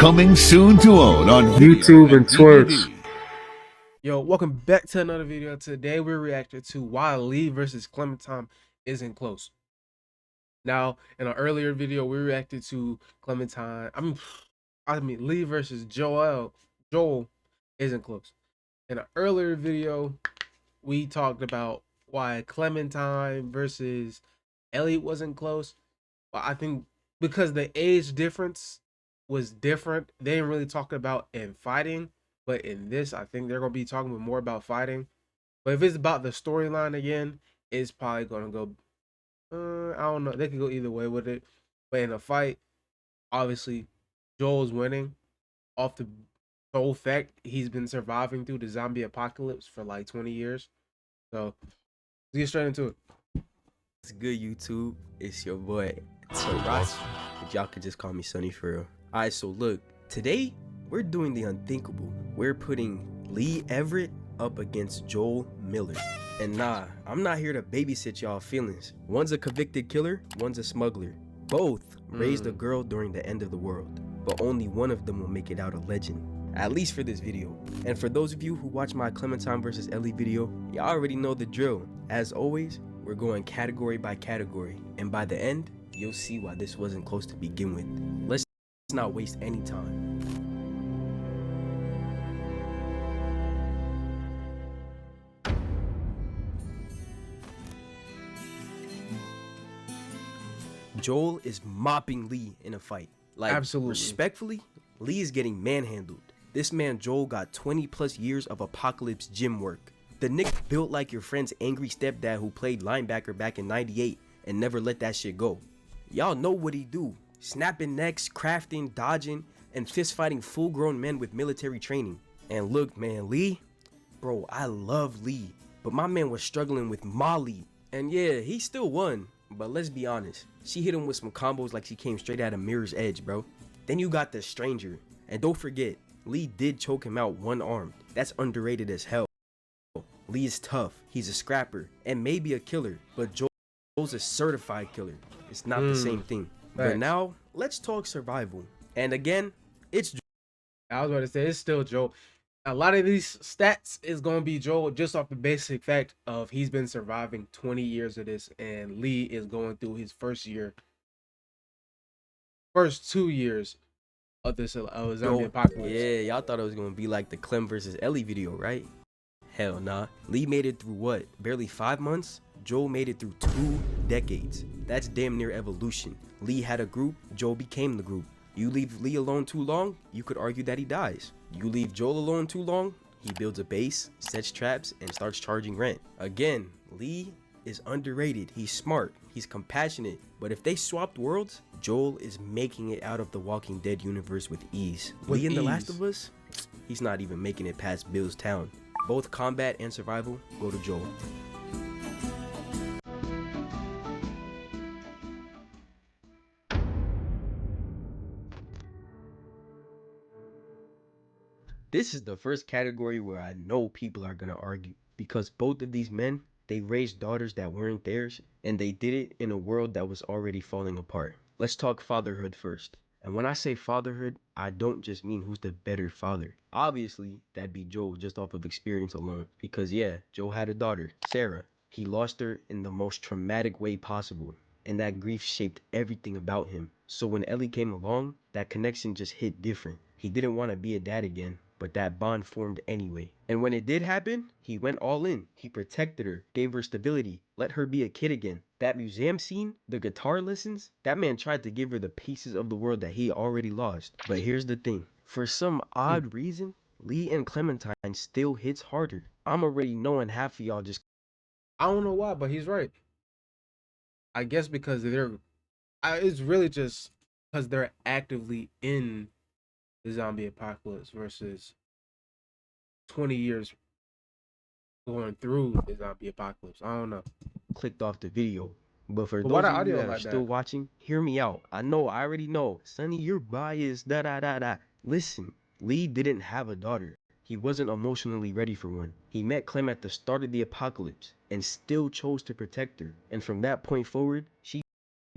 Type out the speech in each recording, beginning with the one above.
Coming soon to own on YouTube and Twitch. Yo, welcome back to another video. Today we're reacting to why Lee versus Clementine isn't close. Now, in an earlier video, we reacted to Clementine. I mean Lee versus Joel. Joel isn't close. In an earlier video, we talked about why Clementine versus Ellie wasn't close. But I think because the age difference was different, they didn't really talk about in fighting. But in this, I think they're gonna be talking more about fighting. But if it's about the storyline again, it's probably gonna go. I don't know. They could go either way with it. But in a fight, obviously, Joel's winning off the sole fact he's been surviving through the zombie apocalypse for like 20 years. So let's get straight into it. What's good, YouTube? It's your boy Taras, but y'all could just call me Sonny for real. Alright, so look, today we're doing the unthinkable. We're putting Lee Everett up against Joel Miller. And nah, I'm not here to babysit y'all feelings. One's a convicted killer, one's a smuggler. Both raised a girl during the end of the world, but only one of them will make it out a legend. At least for this video. And for those of you who watch my Clementine versus Ellie video, y'all already know the drill. As always, we're going category by category, and by the end, you'll see why this wasn't close to begin with. Let's not waste any time. Joel is mopping Lee in a fight. Like, Absolutely. Respectfully, Lee is getting manhandled. This man Joel got 20 plus years of apocalypse gym work. The Nick built like your friend's angry stepdad who played linebacker back in '98 and never let that shit go. Y'all know what he do. Snapping necks, crafting, dodging, and fist fighting full grown men with military training. And look, man, Lee, bro, I love Lee, but my man was struggling with Molly. And yeah, he still won, but let's be honest, she hit him with some combos like she came straight out of Mirror's Edge, bro. Then you got the stranger, and don't forget, Lee did choke him out one arm. That's underrated as hell. Lee is tough, he's a scrapper, and maybe a killer, but Joel's a certified killer. It's not the same thing. Right. But now, let's talk survival. And again, it's I was about to say it's still Joel. A lot of these stats is gonna be Joel just off the basic fact of he's been surviving 20 years of this, and Lee is going through his first 2 years of this zombie apocalypse. Yeah, y'all thought it was gonna be like the Clem versus Ellie video, right? Hell nah. Lee made it through what? Barely 5 months? Joel made it through 2 decades. That's damn near evolution. Lee had a group, Joel became the group. You leave Lee alone too long, you could argue that he dies. You leave Joel alone too long, he builds a base, sets traps, and starts charging rent. Again, Lee is underrated. He's smart, he's compassionate, but if they swapped worlds, Joel is making it out of the Walking Dead universe with ease. Lee in The Last of Us, he's not even making it past Bill's town. Both combat and survival go to Joel. This is the first category where I know people are gonna argue, because both of these men, they raised daughters that weren't theirs, and they did it in a world that was already falling apart. Let's talk fatherhood first. And when I say fatherhood, I don't just mean who's the better father. Obviously, that'd be Joel just off of experience alone. Because yeah, Joel had a daughter, Sarah. He lost her in the most traumatic way possible, and that grief shaped everything about him. So when Ellie came along, that connection just hit different. He didn't want to be a dad again, but that bond formed anyway. And when it did happen, he went all in. He protected her, gave her stability, let her be a kid again. That museum scene, the guitar lessons, that man tried to give her the pieces of the world that he already lost. But here's the thing. For some odd reason, Lee and Clementine still hits harder. I'm already knowing half of y'all just... I don't know why, but he's right. I guess because it's really just because they're actively in the zombie apocalypse versus 20 years going through the zombie apocalypse. I don't know. clicked off the video. But for But why those the of you audio that are like still that? watching, hear me out. I already know. Sonny, you're biased, da da da da. Listen, Lee didn't have a daughter. He wasn't emotionally ready for one. He met Clem at the start of the apocalypse and still chose to protect her. And from that point forward, she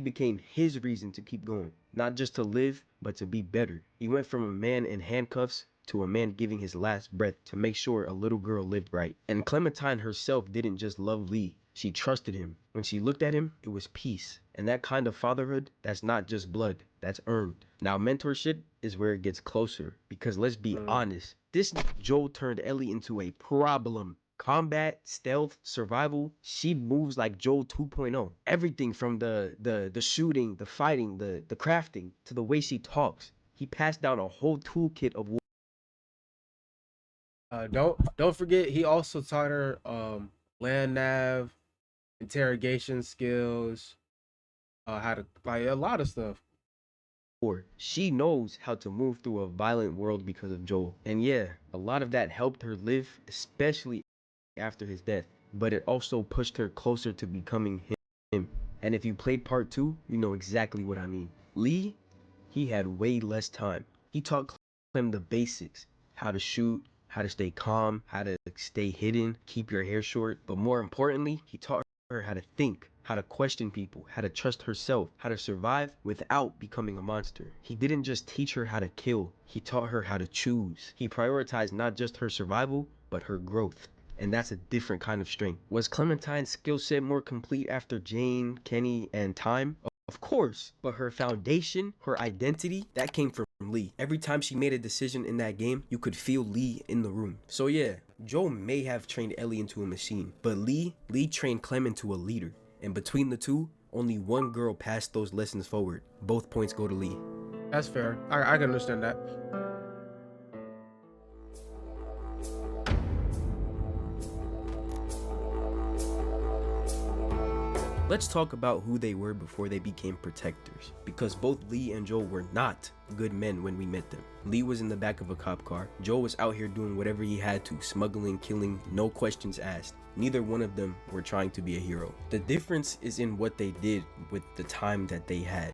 became his reason to keep going, not just to live, but to be better. He went from a man in handcuffs to a man giving his last breath to make sure a little girl lived right. And Clementine herself didn't just love Lee, she trusted him. When she looked at him, it was peace. And that kind of fatherhood, that's not just blood, that's earned. Now, mentorship is where it gets closer, because let's be honest, this Joel turned Ellie into a problem. Combat, stealth, survival, she moves like Joel 2.0. Everything from the shooting, the fighting, the crafting, to the way she talks. He passed down a whole toolkit of Don't forget he also taught her land nav, interrogation skills, how to like a lot of stuff. war. She knows how to move through a violent world because of Joel. And yeah, a lot of that helped her live, especially after his death. But it also pushed her closer to becoming him. And if you played part 2, you know exactly what I mean. Lee, he had way less time. He taught Clem the basics, how to shoot, how to stay calm, how to stay hidden, keep your hair short. But more importantly, he taught her how to think, how to question people, how to trust herself, how to survive without becoming a monster. He didn't just teach her how to kill, he taught her how to choose. He prioritized not just her survival, but her growth. And that's a different kind of strength. Was Clementine's skill set more complete after Jane, Kenny, and Time? Of course, but her foundation, her identity, that came from Lee. Every time she made a decision in that game, you could feel Lee in the room. So yeah, Joel may have trained Ellie into a machine, but Lee trained Clem into a leader. And between the two, only one girl passed those lessons forward. Both points go to Lee. That's fair. I can understand that. Let's talk about who they were before they became protectors, because both Lee and Joel were not good men when we met them. Lee was in the back of a cop car. Joel was out here doing whatever he had to, smuggling, killing, no questions asked. Neither one of them were trying to be a hero. The difference is in what they did with the time that they had.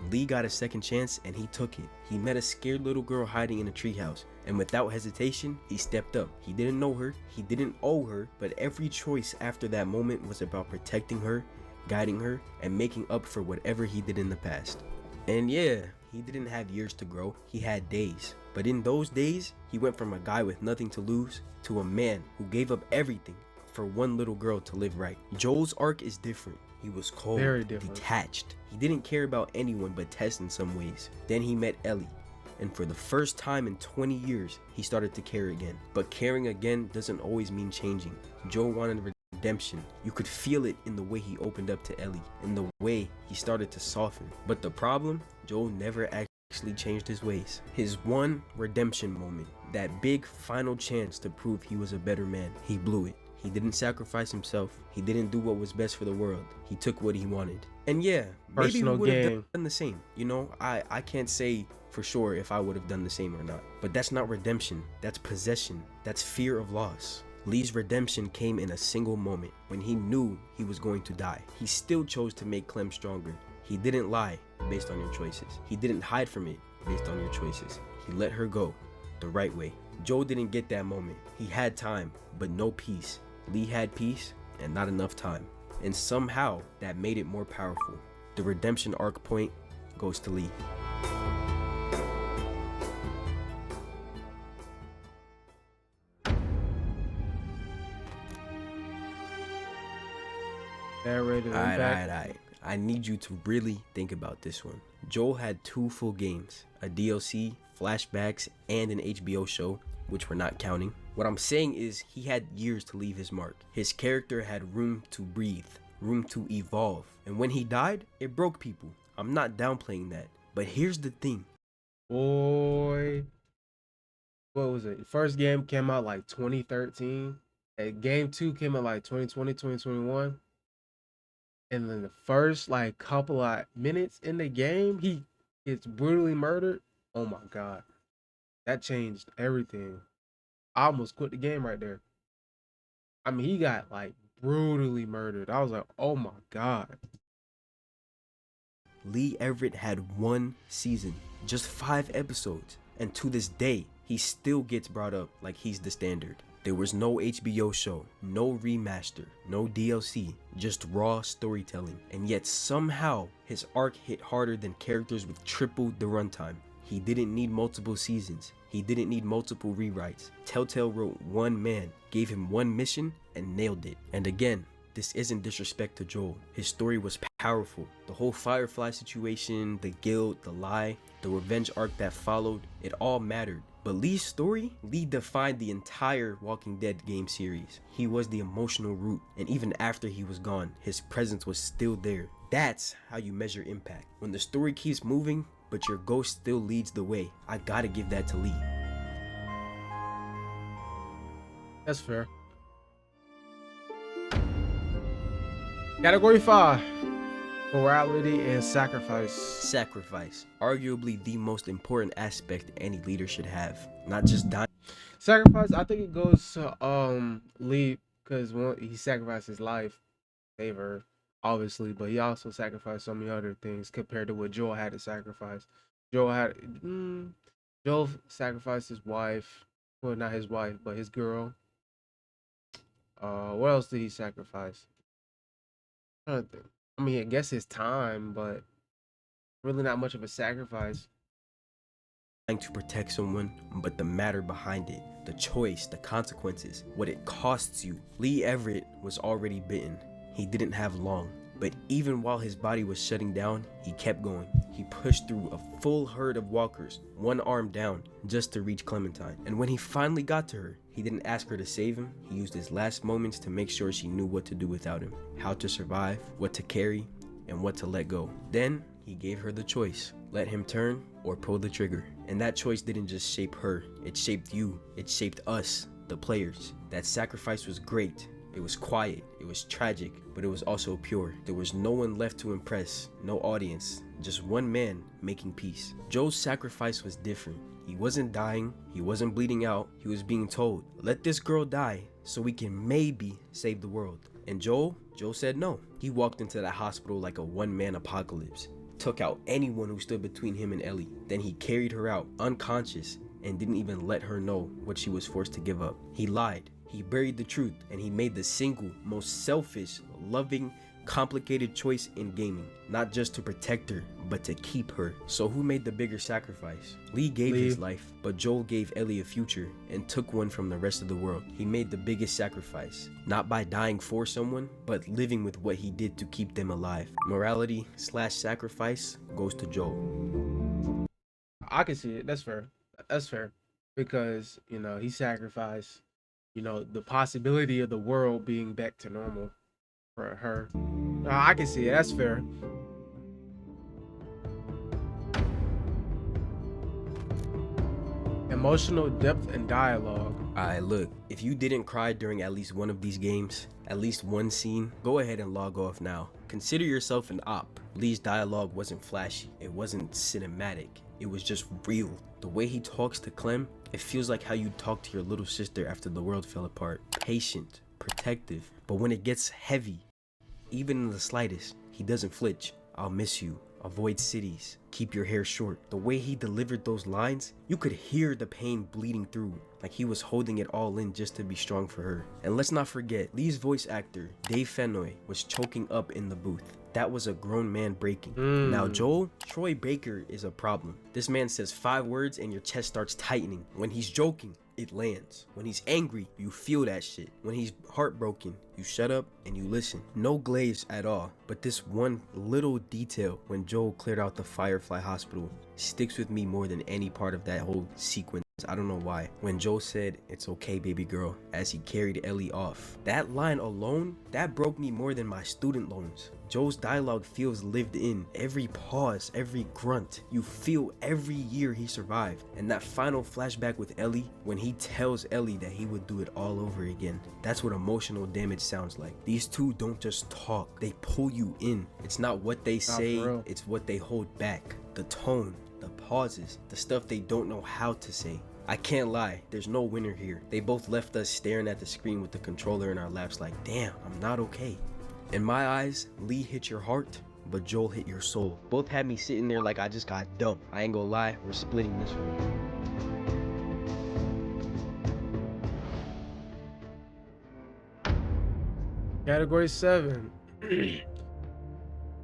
Lee got a second chance and he took it. He met a scared little girl hiding in a treehouse, and without hesitation, he stepped up. He didn't know her, he didn't owe her, but every choice after that moment was about protecting her, guiding her, and making up for whatever he did in the past. And yeah, he didn't have years to grow, he had days. But in those days, he went from a guy with nothing to lose to a man who gave up everything for one little girl to live right. Joel's arc is different. He was cold, Very different. detached. He didn't care about anyone but Tess in some ways. Then he met Ellie, and for the first time in 20 years, he started to care again. But caring again doesn't always mean changing. Joel wanted redemption. You could feel it in the way he opened up to Ellie, in the way he started to soften. But the problem, Joel never actually changed his ways. His one redemption moment, that big final chance to prove he was a better man, he blew it. He didn't sacrifice himself. He didn't do what was best for the world. He took what he wanted. And yeah, maybe we would have done the same. You know, I can't say for sure if I would have done the same or not. But that's not redemption. That's possession. That's fear of loss. Lee's redemption came in a single moment when he knew he was going to die. He still chose to make Clem stronger. He didn't lie based on your choices. He didn't hide from it based on your choices. He let her go the right way. Joel didn't get that moment. He had time, but no peace. Lee had peace and not enough time. And somehow that made it more powerful. The redemption arc point goes to Lee. Alright. I need you to really think about this one. Joel had 2 full games, a DLC, flashbacks, and an HBO show, which we're not counting. What I'm saying is he had years to leave his mark. His character had room to breathe, room to evolve. And when he died, it broke people. I'm not downplaying that. But here's the thing. Boy, what was it? First game came out like 2013. And game 2 came out like 2020, 2021. And then the first like couple of minutes in the game, he gets brutally murdered. Oh my God. That changed everything. I almost quit the game right there. I mean, he got like brutally murdered. I was like, oh my God. Lee Everett had 1 season, just 5 episodes. And to this day, he still gets brought up like he's the standard. There was no HBO show, no remaster, no DLC, just raw storytelling. And yet somehow his arc hit harder than characters with triple the runtime. He didn't need multiple seasons. He didn't need multiple rewrites. Telltale wrote one man, gave him one mission, and nailed it. And again, this isn't disrespect to Joel. His story was powerful. The whole Firefly situation, the guilt, the lie, the revenge arc that followed, it all mattered. But Lee's story, Lee defined the entire Walking Dead game series. He was the emotional root, and even after he was gone, his presence was still there. That's how you measure impact. When the story keeps moving, but your ghost still leads the way. I gotta give that to Lee. That's fair. Category 5. Morality and sacrifice. Sacrifice, arguably the most important aspect any leader should have. Not just dying. Sacrifice, I think it goes to Lee, because he sacrificed his life, save her, obviously, but he also sacrificed so many other things compared to what Joel had to sacrifice. Joel sacrificed his wife. Well, not his wife, but his girl. What else did he sacrifice? I don't think. I mean, I guess his time, but really not much of a sacrifice. To protect someone, but the matter behind it, the choice, the consequences, what it costs you. Lee Everett was already bitten. He didn't have long, but even while his body was shutting down, he kept going. He pushed through a full herd of walkers, one arm down, just to reach Clementine. And when he finally got to her, he didn't ask her to save him. He used his last moments to make sure she knew what to do without him, how to survive, what to carry, and what to let go. Then he gave her the choice. Let him turn or pull the trigger. And that choice didn't just shape her, it shaped you, it shaped us, the players. That sacrifice was great. It was quiet, it was tragic, but it was also pure. There was no one left to impress, no audience, just one man making peace. Joel's sacrifice was different. He wasn't dying, he wasn't bleeding out, he was being told, let this girl die so we can maybe save the world. And Joel said no. He walked into that hospital like a one-man apocalypse, took out anyone who stood between him and Ellie. Then he carried her out, unconscious, and didn't even let her know what she was forced to give up. He lied, he buried the truth, and he made the single most selfish, loving, complicated choice in gaming. Not just to protect her, but to keep her. So who made the bigger sacrifice? Lee gave his life, but Joel gave Ellie a future and took one from the rest of the world. He made the biggest sacrifice, not by dying for someone, but living with what he did to keep them alive. Morality / sacrifice goes to Joel. I can see it. That's fair. That's fair. Because, you know, he sacrificed, you know, the possibility of the world being back to normal for her. I can see it. That's fair. Emotional depth and dialogue. Alright, look, if you didn't cry during at least one of these games, at least one scene, go ahead and log off now. Consider yourself an op. Lee's dialogue wasn't flashy, it wasn't cinematic, it was just real. The way he talks to Clem, it feels like how you talk to your little sister after the world fell apart. Patient, protective, but when it gets heavy, even in the slightest, he doesn't flinch. I'll miss you. Avoid cities. Keep your hair short. The way he delivered those lines, you could hear the pain bleeding through, like he was holding it all in just to be strong for her. And let's not forget, Lee's voice actor, Dave Fennoy, was choking up in the booth. That was a grown man breaking. Now Joel, Troy Baker is a problem. This man says 5 words and your chest starts tightening. When he's joking, it lands. When he's angry, you feel that shit. When he's heartbroken, you shut up and you listen. No glaze at all, but this one little detail when Joel cleared out the Firefly Hospital sticks with me more than any part of that whole sequence. I don't know why. When Joel said, "It's okay, baby girl," as he carried Ellie off. That line alone, that broke me more than my student loans. Joel's dialogue feels lived in. Every pause, every grunt, you feel every year he survived. And that final flashback with Ellie, when he tells Ellie that he would do it all over again. That's what emotional damage sounds like. These two don't just talk, they pull you in. It's not what they say, it's what they hold back. The tone, the pauses, the stuff they don't know how to say. I can't lie, there's no winner here. They both left us staring at the screen with the controller in our laps like, damn, I'm not okay. In my eyes, Lee hit your heart, but Joel hit your soul. Both had me sitting there like I just got dumped. I ain't gonna lie, we're splitting this one. Category 7.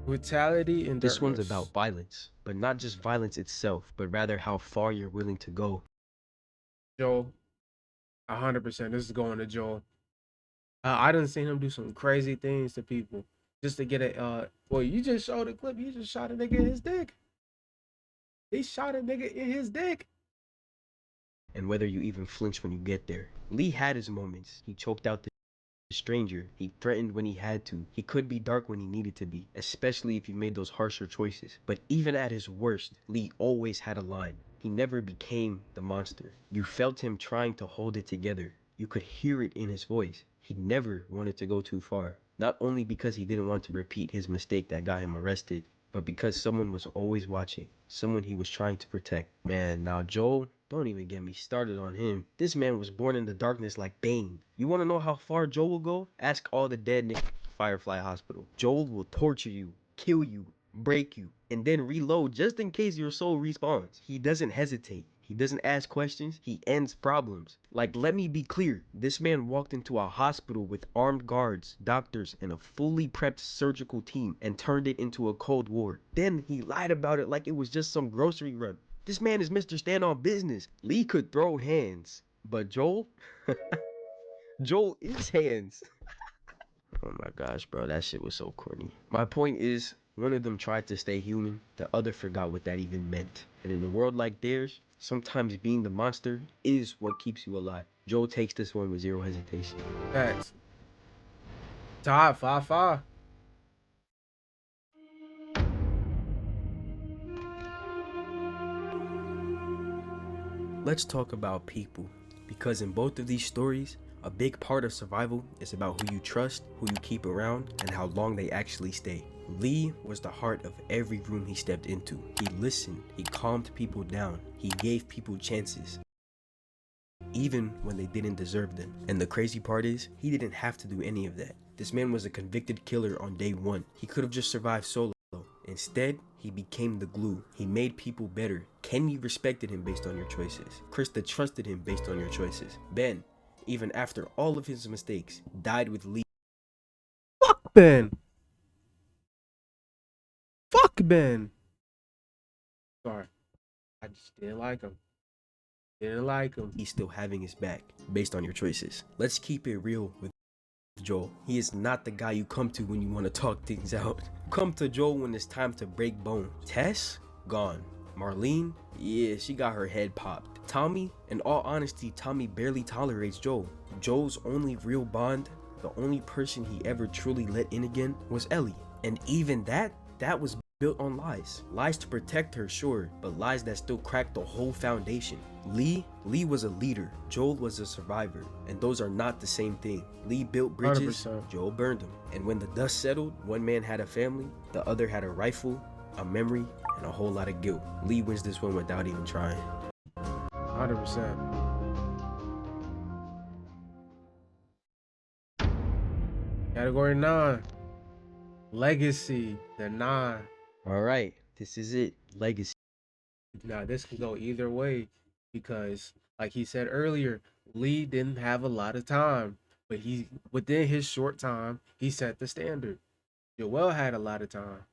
Brutality and This one's darkness. about violence, but not just violence itself, but rather how far you're willing to go. Joel. 100%. This is going to Joel. I done seen him do some crazy things to people just to get a. Well, you just showed a clip. You just shot a nigga in his dick. He shot a nigga in his dick. And whether you even flinch when you get there. Lee had his moments. He choked out the stranger. He threatened when he had to. He could be dark when he needed to be, especially if you made those harsher choices. But even at his worst, Lee always had a line. He never became the monster. You felt him trying to hold it together. You could hear it in his voice. He never wanted to go too far. Not only because he didn't want to repeat his mistake that got him arrested, but because someone was always watching. Someone he was trying to protect. Man, now Joel, don't even get me started on him. This man was born in the darkness like Bane. You want to know how far Joel will go? Ask all the dead niggas at Firefly Hospital. Joel will torture you, kill you, break you, and then reload just in case your soul respawns. He doesn't hesitate. He doesn't ask questions. He ends problems. Like, let me be clear. This man walked into a hospital with armed guards, doctors, and a fully prepped surgical team and turned it into a cold war. Then he lied about it like it was just some grocery run. This man is Mr. Stand on Business. Lee could throw hands, but Joel? Joel is hands. Oh my gosh, bro, that shit was so corny. My point is, one of them tried to stay human, the other forgot what that even meant. And in a world like theirs, sometimes being the monster is what keeps you alive. Joel takes this one with zero hesitation. Facts. Tied 5-5. Let's talk about people, because in both of these stories, a big part of survival is about who you trust, who you keep around, and how long they actually stay. Lee was the heart of every room he stepped into. He listened, he calmed people down, he gave people chances, even when they didn't deserve them. And the crazy part is, he didn't have to do any of that. This man was a convicted killer on day one. He could have just survived solo. Instead, he became the glue. He made people better. Kenny respected him based on your choices. Krista trusted him based on your choices. Ben, even after all of his mistakes, died with Lee. Fuck Ben. Fuck Ben. Sorry. I just didn't like him. Didn't like him. He's still having his back based on your choices. Let's keep it real with Joel. He is not the guy you come to when you want to talk things out. Come to Joel when it's time to break bone. Tess? Gone. Marlene? Yeah, she got her head popped. Tommy? In all honesty, Tommy barely tolerates Joel. Joel's only real bond, the only person he ever truly let in again, was Ellie. And even that was built on lies. Lies to protect her, sure, but lies that still cracked the whole foundation. Lee was a leader. Joel was a survivor. And those are not the same thing. Lee built bridges, 100%. Joel burned them. And when the dust settled, one man had a family, the other had a rifle, a memory, and a whole lot of guilt. Lee wins this one without even trying. 100%. Category 9. Legacy. The 9. All right, this is it. Legacy. Now, this can go either way because, like he said earlier, Lee didn't have a lot of time, but within his short time, he set the standard. Joel had a lot of time.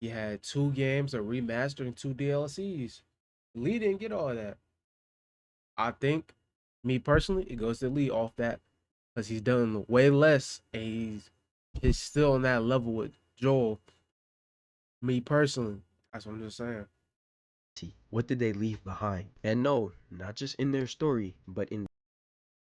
He had 2 games, a remaster, and 2 DLCs. Lee didn't get all of that. I think, me personally, it goes to Lee off that because he's done way less and he's still on that level with Joel. Me personally, that's what I'm just saying. What did they leave behind? And no, not just in their story, but in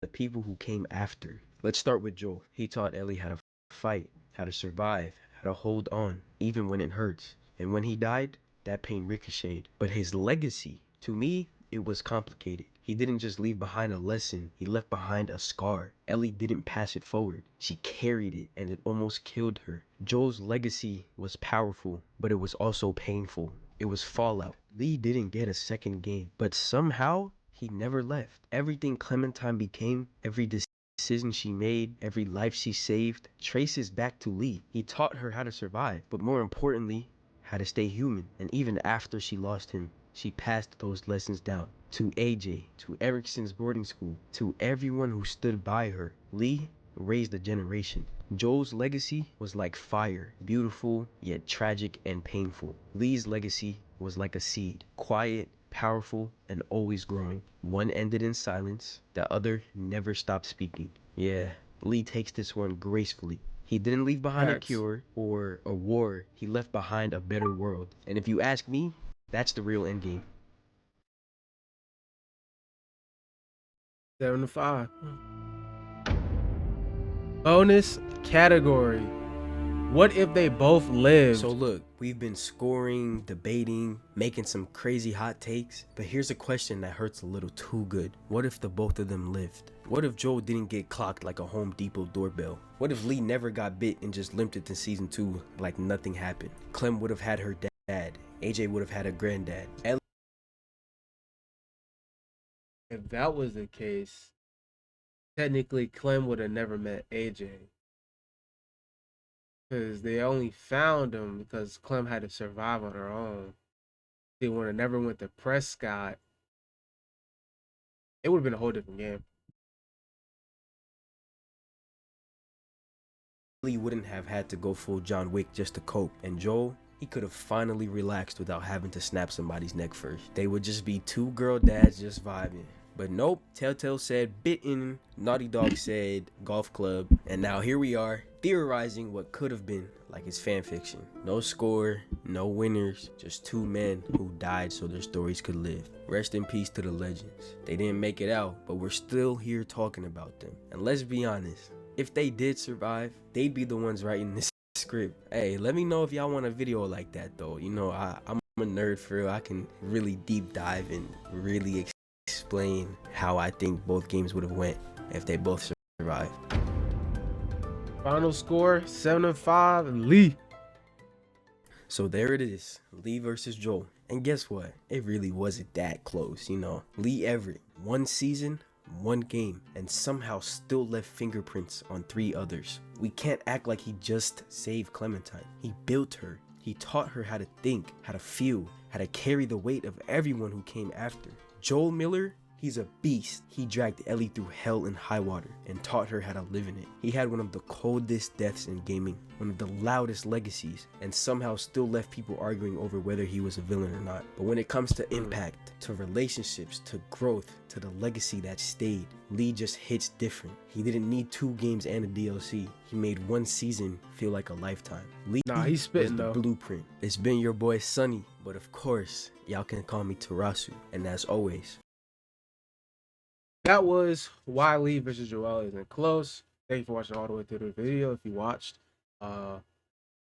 the people who came after. Let's start with Joel. He taught Ellie how to fight, how to survive, how to hold on, even when it hurts. And when he died, that pain ricocheted. But his legacy, to me, it was complicated. He didn't just leave behind a lesson, he left behind a scar. Ellie didn't pass it forward. She carried it, and it almost killed her. Joel's legacy was powerful, but it was also painful. It was fallout. Lee didn't get a second game, but somehow he never left. Everything Clementine became, every decision she made, every life she saved, traces back to Lee. He taught her how to survive, but more importantly, how to stay human. And even after she lost him, she passed those lessons down to AJ, to Erickson's boarding school, to everyone who stood by her. Lee raised a generation. Joel's legacy was like fire, beautiful, yet tragic and painful. Lee's legacy was like a seed, quiet, powerful, and always growing. One ended in silence, the other never stopped speaking. Yeah, Lee takes this one gracefully. He didn't leave behind a Facts. cure or a war, he left behind a better world. And if you ask me, that's the real endgame. 7-5. Bonus category. What if they both lived? So look, we've been scoring, debating, making some crazy hot takes, but here's a question that hurts a little too good. What if the both of them lived? What if Joel didn't get clocked like a Home Depot doorbell? What if Lee never got bit and just limped into season 2 like nothing happened? Clem would have had her dad, AJ would have had a granddad. If that was the case, technically Clem would have never met AJ. Because they only found him because Clem had to survive on her own. They would have never went to Prescott. It would have been a whole different game. Lee wouldn't have had to go full John Wick just to cope, and Joel, he could have finally relaxed without having to snap somebody's neck first. They would just be two girl dads just vibing. But nope, Telltale said bitten, Naughty Dog said golf club, and now here we are, theorizing what could have been, like it's fan fiction. No score, no winners, just two men who died so their stories could live. Rest in peace to the legends. They didn't make it out, but we're still here talking about them. And let's be honest, if they did survive, they'd be the ones writing this script. Hey, let me know if y'all want a video like that though. You know, I'm a nerd for real. I can really deep dive and really explain how I think both games would have went if they both survived. Final score 7-5, Lee. So there it is, Lee versus Joel. And guess what? It really wasn't that close, you know. Lee Everett, 1 season, 1 game, and somehow still left fingerprints on 3 others. We can't act like he just saved Clementine. He built her. He taught her how to think, how to feel, how to carry the weight of everyone who came after. Joel Miller, he's a beast. He dragged Ellie through hell and high water and taught her how to live in it. He had one of the coldest deaths in gaming, one of the loudest legacies, and somehow still left people arguing over whether he was a villain or not. But when it comes to impact, to relationships, to growth, to the legacy that stayed, Lee just hits different. He didn't need 2 games and a DLC. He made 1 season feel like a lifetime. Lee He's spitting was the though. blueprint. It's been your boy Sunny, but of course, y'all can call me Tarasu. And as always, That was why Lee versus Joel isn't close. Thank you for watching all the way through the video. If you watched, like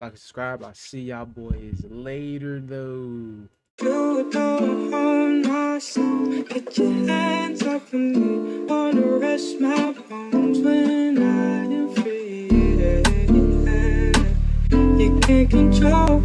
and subscribe. I'll see y'all boys later though. You don't hold my soul. Get your hands off of me. Wanna rest my bones when I am free. You can't control